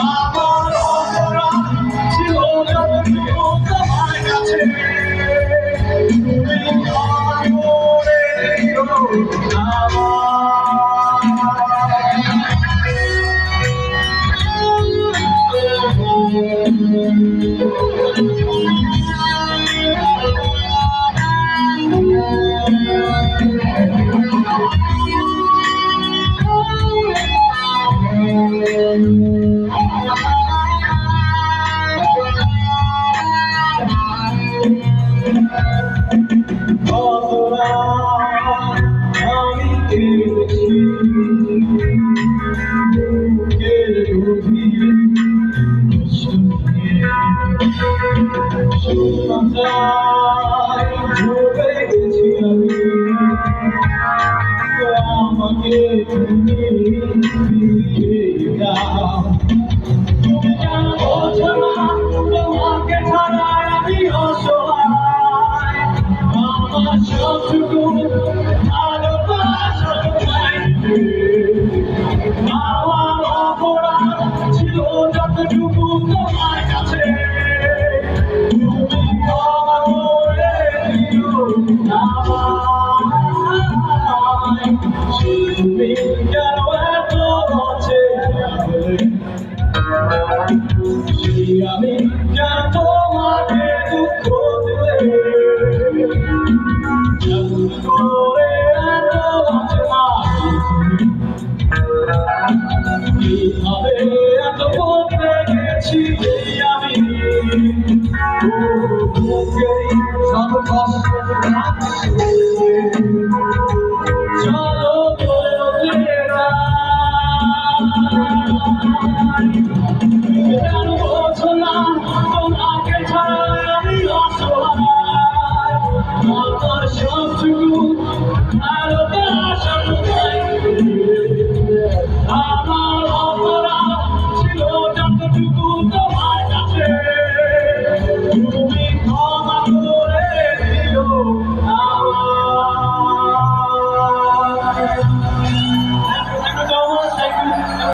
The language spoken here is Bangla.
আমার অপরাধ ছিল যতটুকু তোমার কাছে তুমি ক্ষমা করে দিও আমি কেঁদেছি বুকের গভীরে শূন্যতায় ডুবে গেছি আমি আমাকে তুমি ফিরিয়ে দাও তুমি জানো বোঝো না তোমাকে ছাড়া আমি অসহায় আমার সবটুকু ভালোবাসা তোমায় আমার অপরাধ ছিল যতটুকু তোমার কাছে তুমি ক্ষমা করে দিও আমায় তুমি